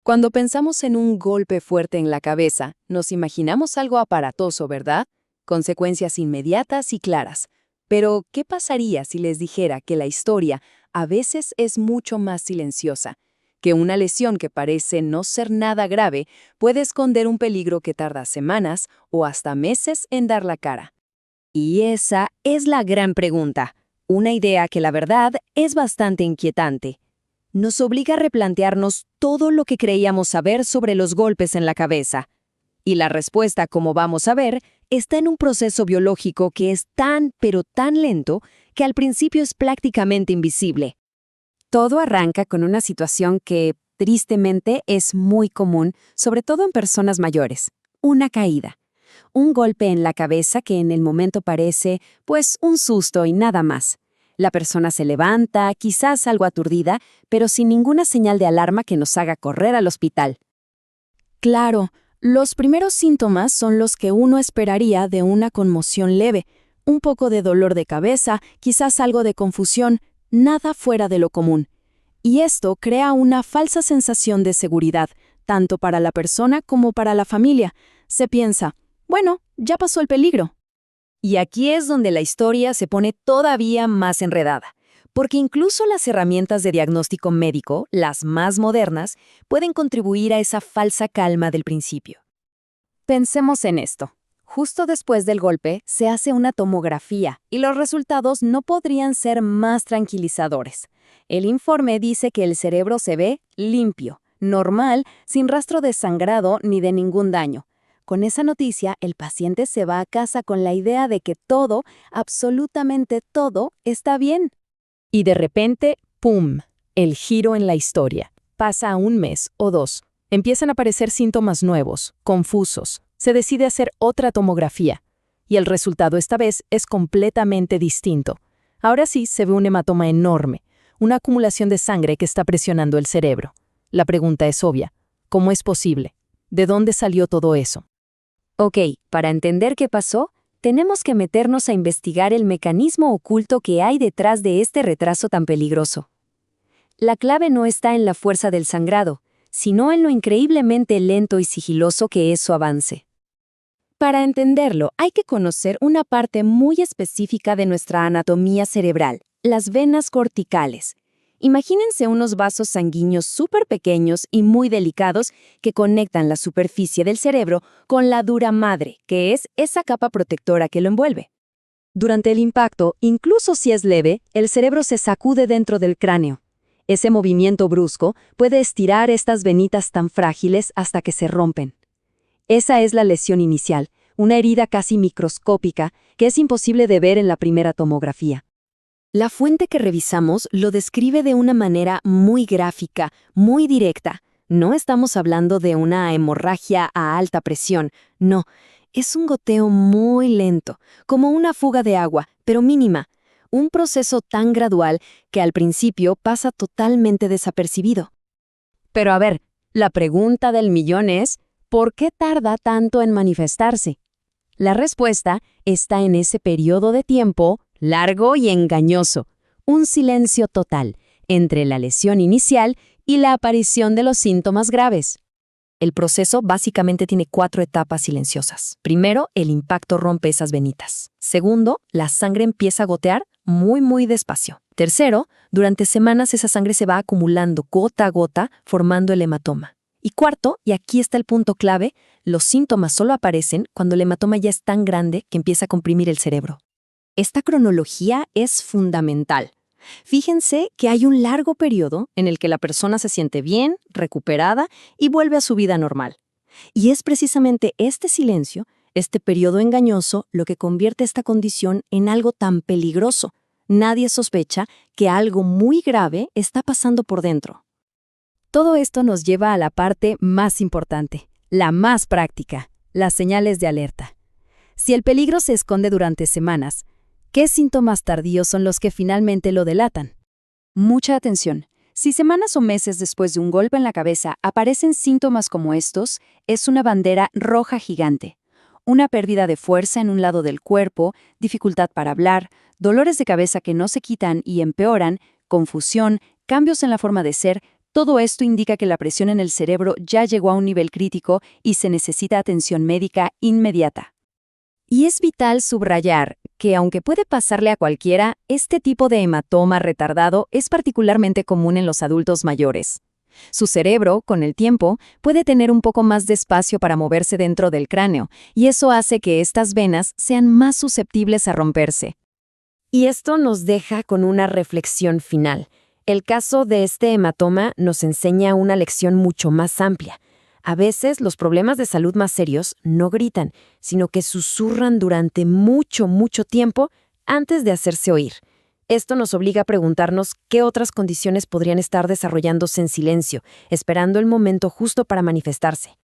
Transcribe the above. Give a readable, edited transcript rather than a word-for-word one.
Cuando pensamos en un golpe fuerte en la cabeza, nos imaginamos algo aparatoso, ¿verdad? Consecuencias inmediatas y claras. Pero, ¿qué pasaría si les dijera que la historia a veces es mucho más silenciosa? Que una lesión que parece no ser nada grave puede esconder un peligro que tarda semanas o hasta meses en dar la cara. Y esa es la gran pregunta, una idea que la verdad es bastante inquietante. Nos obliga a replantearnos todo lo que creíamos saber sobre los golpes en la cabeza. Y la respuesta, como vamos a ver, está en un proceso biológico que es tan, pero tan lento, que al principio es prácticamente invisible. Todo arranca con una situación que, tristemente, es muy común, sobre todo en personas mayores: una caída. Un golpe en la cabeza que en el momento parece, pues, un susto y nada más. La persona se levanta, quizás algo aturdida, pero sin ninguna señal de alarma que nos haga correr al hospital. Claro, los primeros síntomas son los que uno esperaría de una conmoción leve. Un poco de dolor de cabeza, quizás algo de confusión, nada fuera de lo común. Y esto crea una falsa sensación de seguridad, tanto para la persona como para la familia. Se piensa, bueno, ya pasó el peligro. Y aquí es donde la historia se pone todavía más enredada, porque incluso las herramientas de diagnóstico médico, las más modernas, pueden contribuir a esa falsa calma del principio. Pensemos en esto. Justo después del golpe se hace una tomografía y los resultados no podrían ser más tranquilizadores. El informe dice que el cerebro se ve limpio, normal, sin rastro de sangrado ni de ningún daño. Con esa noticia, el paciente se va a casa con la idea de que todo, absolutamente todo, está bien. Y de repente, ¡pum!, el giro en la historia. Pasa un mes o dos. Empiezan a aparecer síntomas nuevos, confusos. Se decide hacer otra tomografía. Y el resultado esta vez es completamente distinto. Ahora sí se ve un hematoma enorme, una acumulación de sangre que está presionando el cerebro. La pregunta es obvia. ¿Cómo es posible? ¿De dónde salió todo eso? Ok, para entender qué pasó, tenemos que meternos a investigar el mecanismo oculto que hay detrás de este retraso tan peligroso. La clave no está en la fuerza del sangrado, sino en lo increíblemente lento y sigiloso que es su avance. Para entenderlo, hay que conocer una parte muy específica de nuestra anatomía cerebral, las venas corticales. Imagínense unos vasos sanguíneos súper pequeños y muy delicados que conectan la superficie del cerebro con la dura madre, que es esa capa protectora que lo envuelve. Durante el impacto, incluso si es leve, el cerebro se sacude dentro del cráneo. Ese movimiento brusco puede estirar estas venitas tan frágiles hasta que se rompen. Esa es la lesión inicial, una herida casi microscópica que es imposible de ver en la primera tomografía. La fuente que revisamos lo describe de una manera muy gráfica, muy directa. No estamos hablando de una hemorragia a alta presión, no. Es un goteo muy lento, como una fuga de agua, pero mínima. Un proceso tan gradual que al principio pasa totalmente desapercibido. Pero a ver, la pregunta del millón es, ¿por qué tarda tanto en manifestarse? La respuesta está en ese periodo de tiempo largo y engañoso, un silencio total entre la lesión inicial y la aparición de los síntomas graves. El proceso básicamente tiene 4 etapas silenciosas. Primero, el impacto rompe esas venitas. Segundo, la sangre empieza a gotear muy despacio. Tercero, durante semanas esa sangre se va acumulando gota a gota, formando el hematoma. Y cuarto, y aquí está el punto clave, los síntomas solo aparecen cuando el hematoma ya es tan grande que empieza a comprimir el cerebro. Esta cronología es fundamental. Fíjense que hay un largo periodo en el que la persona se siente bien, recuperada y vuelve a su vida normal. Y es precisamente este silencio, este periodo engañoso, lo que convierte esta condición en algo tan peligroso. Nadie sospecha que algo muy grave está pasando por dentro. Todo esto nos lleva a la parte más importante, la más práctica, las señales de alerta. Si el peligro se esconde durante semanas, ¿qué síntomas tardíos son los que finalmente lo delatan? Mucha atención. Si semanas o meses después de un golpe en la cabeza aparecen síntomas como estos, es una bandera roja gigante. Una pérdida de fuerza en un lado del cuerpo, dificultad para hablar, dolores de cabeza que no se quitan y empeoran, confusión, cambios en la forma de ser, Todo esto indica que la presión en el cerebro ya llegó a un nivel crítico y se necesita atención médica inmediata. Y es vital subrayar que, aunque puede pasarle a cualquiera, este tipo de hematoma retardado es particularmente común en los adultos mayores. Su cerebro, con el tiempo, puede tener un poco más de espacio para moverse dentro del cráneo, y eso hace que estas venas sean más susceptibles a romperse. Y esto nos deja con una reflexión final. El caso de este hematoma nos enseña una lección mucho más amplia. A veces los problemas de salud más serios no gritan, sino que susurran durante mucho, mucho tiempo antes de hacerse oír. Esto nos obliga a preguntarnos qué otras condiciones podrían estar desarrollándose en silencio, esperando el momento justo para manifestarse.